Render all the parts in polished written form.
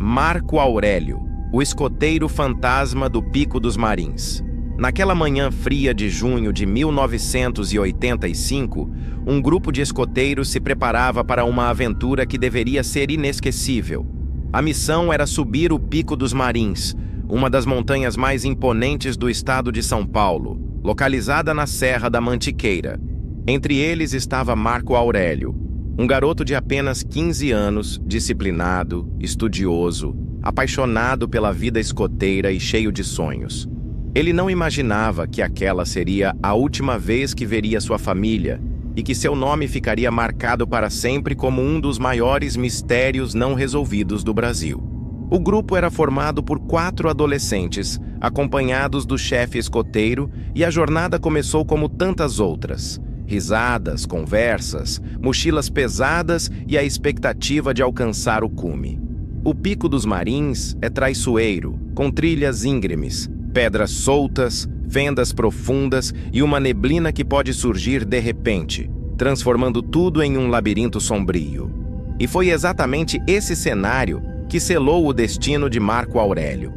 Marco Aurélio, o escoteiro fantasma do Pico dos Marins. Naquela manhã fria de junho de 1985, um grupo de escoteiros se preparava para uma aventura que deveria ser inesquecível. A missão era subir o Pico dos Marins, uma das montanhas mais imponentes do estado de São Paulo, localizada na Serra da Mantiqueira. Entre eles estava Marco Aurélio, um garoto de apenas 15 anos, disciplinado, estudioso, apaixonado pela vida escoteira e cheio de sonhos. Ele não imaginava que aquela seria a última vez que veria sua família e que seu nome ficaria marcado para sempre como um dos maiores mistérios não resolvidos do Brasil. O grupo era formado por 4 adolescentes, acompanhados do chefe escoteiro, e a jornada começou como tantas outras. Risadas, conversas, mochilas pesadas e a expectativa de alcançar o cume. O Pico dos Marins é traiçoeiro, com trilhas íngremes, pedras soltas, fendas profundas e uma neblina que pode surgir de repente, transformando tudo em um labirinto sombrio. E foi exatamente esse cenário que selou o destino de Marco Aurélio.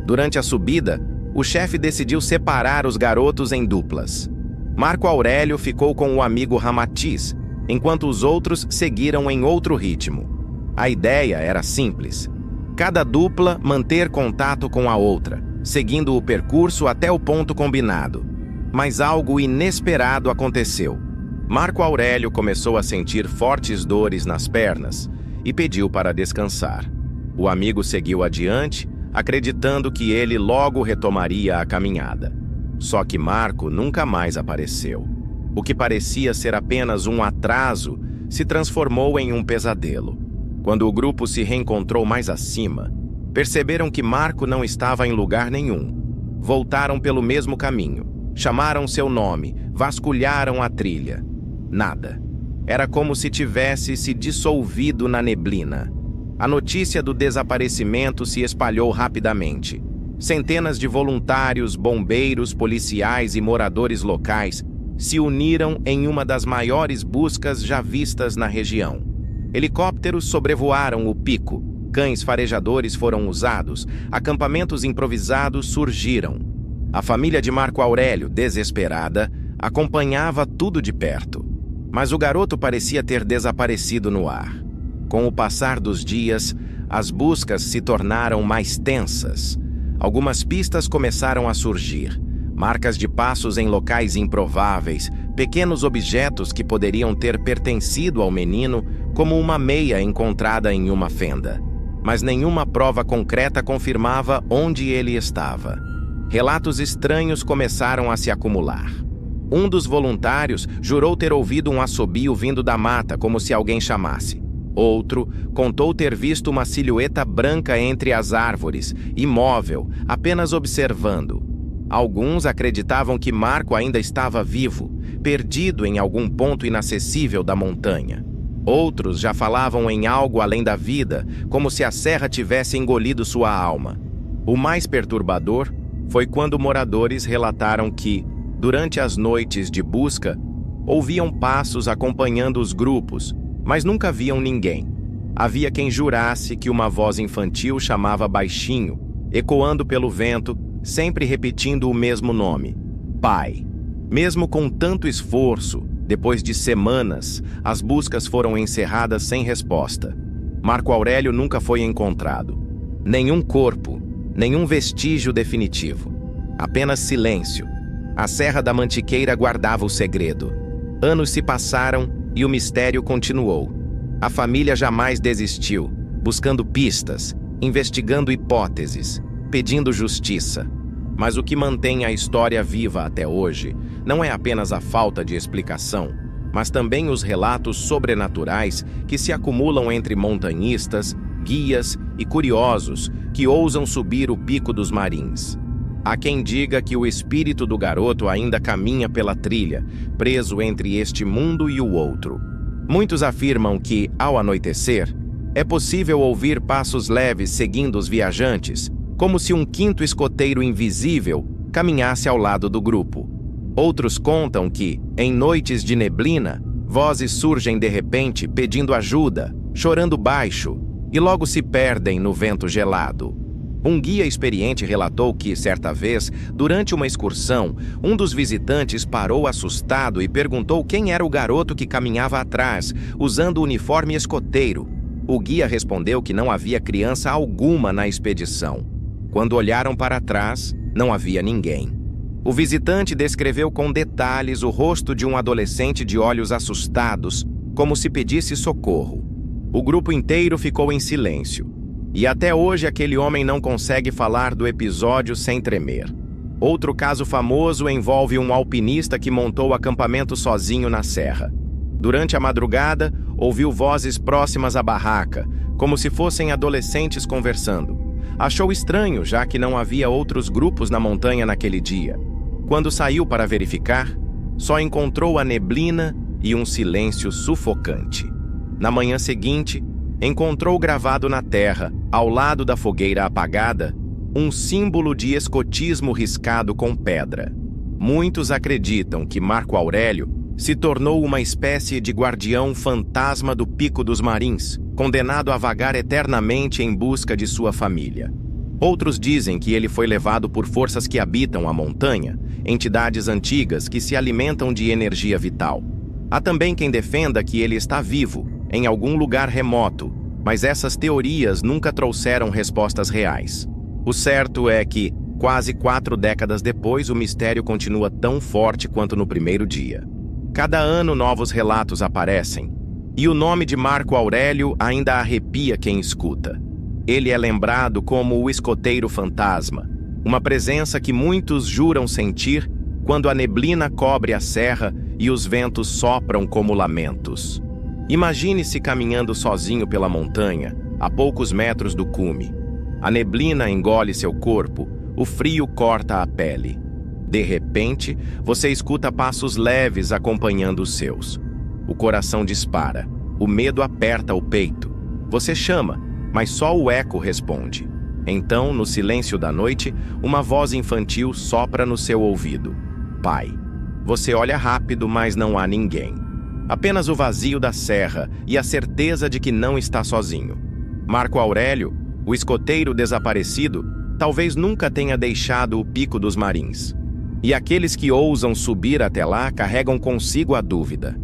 Durante a subida, o chefe decidiu separar os garotos em duplas. Marco Aurélio ficou com o amigo Ramatiz, enquanto os outros seguiram em outro ritmo. A ideia era simples: cada dupla manter contato com a outra, seguindo o percurso até o ponto combinado. Mas algo inesperado aconteceu. Marco Aurélio começou a sentir fortes dores nas pernas e pediu para descansar. O amigo seguiu adiante, acreditando que ele logo retomaria a caminhada. Só que Marco nunca mais apareceu. O que parecia ser apenas um atraso se transformou em um pesadelo. Quando o grupo se reencontrou mais acima, perceberam que Marco não estava em lugar nenhum. Voltaram pelo mesmo caminho, chamaram seu nome, vasculharam a trilha. Nada. Era como se tivesse se dissolvido na neblina. A notícia do desaparecimento se espalhou rapidamente. Centenas de voluntários, bombeiros, policiais e moradores locais se uniram em uma das maiores buscas já vistas na região. Helicópteros sobrevoaram o pico, cães farejadores foram usados, acampamentos improvisados surgiram. A família de Marco Aurélio, desesperada, acompanhava tudo de perto. Mas o garoto parecia ter desaparecido no ar. Com o passar dos dias, as buscas se tornaram mais tensas. Algumas pistas começaram a surgir, marcas de passos em locais improváveis, pequenos objetos que poderiam ter pertencido ao menino, como uma meia encontrada em uma fenda. Mas nenhuma prova concreta confirmava onde ele estava. Relatos estranhos começaram a se acumular. Um dos voluntários jurou ter ouvido um assobio vindo da mata, como se alguém chamasse. Outro contou ter visto uma silhueta branca entre as árvores, imóvel, apenas observando. Alguns acreditavam que Marco ainda estava vivo, perdido em algum ponto inacessível da montanha. Outros já falavam em algo além da vida, como se a serra tivesse engolido sua alma. O mais perturbador foi quando moradores relataram que, durante as noites de busca, ouviam passos acompanhando os grupos, mas nunca viam ninguém. Havia quem jurasse que uma voz infantil chamava baixinho, ecoando pelo vento, sempre repetindo o mesmo nome: Pai. Mesmo com tanto esforço, depois de semanas, as buscas foram encerradas sem resposta. Marco Aurélio nunca foi encontrado. Nenhum corpo, nenhum vestígio definitivo. Apenas silêncio. A Serra da Mantiqueira guardava o segredo. Anos se passaram e o mistério continuou. A família jamais desistiu, buscando pistas, investigando hipóteses, pedindo justiça. Mas o que mantém a história viva até hoje não é apenas a falta de explicação, mas também os relatos sobrenaturais que se acumulam entre montanhistas, guias e curiosos que ousam subir o Pico dos Marins. Há quem diga que o espírito do garoto ainda caminha pela trilha, preso entre este mundo e o outro. Muitos afirmam que, ao anoitecer, é possível ouvir passos leves seguindo os viajantes, como se um quinto escoteiro invisível caminhasse ao lado do grupo. Outros contam que, em noites de neblina, vozes surgem de repente pedindo ajuda, chorando baixo, e logo se perdem no vento gelado. Um guia experiente relatou que, certa vez, durante uma excursão, um dos visitantes parou assustado e perguntou quem era o garoto que caminhava atrás, usando o uniforme escoteiro. O guia respondeu que não havia criança alguma na expedição. Quando olharam para trás, não havia ninguém. O visitante descreveu com detalhes o rosto de um adolescente de olhos assustados, como se pedisse socorro. O grupo inteiro ficou em silêncio. E até hoje aquele homem não consegue falar do episódio sem tremer. Outro caso famoso envolve um alpinista que montou o acampamento sozinho na serra. Durante a madrugada, ouviu vozes próximas à barraca, como se fossem adolescentes conversando. Achou estranho, já que não havia outros grupos na montanha naquele dia. Quando saiu para verificar, só encontrou a neblina e um silêncio sufocante. Na manhã seguinte, encontrou gravado na terra, ao lado da fogueira apagada, um símbolo de escotismo riscado com pedra. Muitos acreditam que Marco Aurélio se tornou uma espécie de guardião fantasma do Pico dos Marins, condenado a vagar eternamente em busca de sua família. Outros dizem que ele foi levado por forças que habitam a montanha, entidades antigas que se alimentam de energia vital. Há também quem defenda que ele está vivo, em algum lugar remoto, mas essas teorias nunca trouxeram respostas reais. O certo é que, quase 4 décadas depois, o mistério continua tão forte quanto no primeiro dia. Cada ano novos relatos aparecem, e o nome de Marco Aurélio ainda arrepia quem escuta. Ele é lembrado como o escoteiro fantasma, uma presença que muitos juram sentir quando a neblina cobre a serra e os ventos sopram como lamentos. Imagine-se caminhando sozinho pela montanha, a poucos metros do cume. A neblina engole seu corpo, o frio corta a pele. De repente, você escuta passos leves acompanhando os seus. O coração dispara, o medo aperta o peito. Você chama, mas só o eco responde. Então, no silêncio da noite, uma voz infantil sopra no seu ouvido. Pai. Você olha rápido, mas não há ninguém. Apenas o vazio da serra e a certeza de que não está sozinho. Marco Aurélio, o escoteiro desaparecido, talvez nunca tenha deixado o Pico dos Marins. E aqueles que ousam subir até lá carregam consigo a dúvida.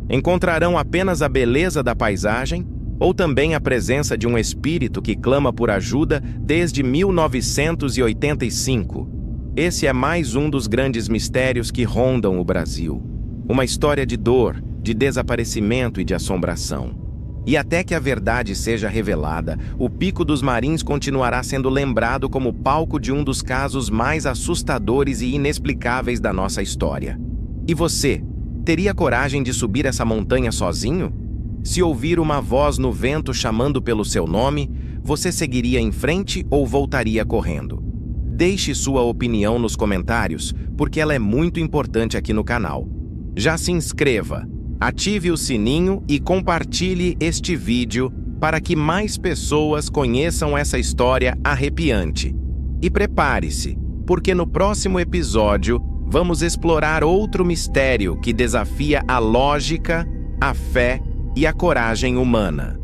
Encontrarão apenas a beleza da paisagem ou também a presença de um espírito que clama por ajuda desde 1985? Esse é mais um dos grandes mistérios que rondam o Brasil. Uma história de dor, de desaparecimento e de assombração. E até que a verdade seja revelada, o Pico dos Marins continuará sendo lembrado como palco de um dos casos mais assustadores e inexplicáveis da nossa história. E você, teria coragem de subir essa montanha sozinho? Se ouvir uma voz no vento chamando pelo seu nome, você seguiria em frente ou voltaria correndo? Deixe sua opinião nos comentários, porque ela é muito importante aqui no canal. Já se inscreva, ative o sininho e compartilhe este vídeo para que mais pessoas conheçam essa história arrepiante. E prepare-se, porque no próximo episódio vamos explorar outro mistério que desafia a lógica, a fé e a coragem humana.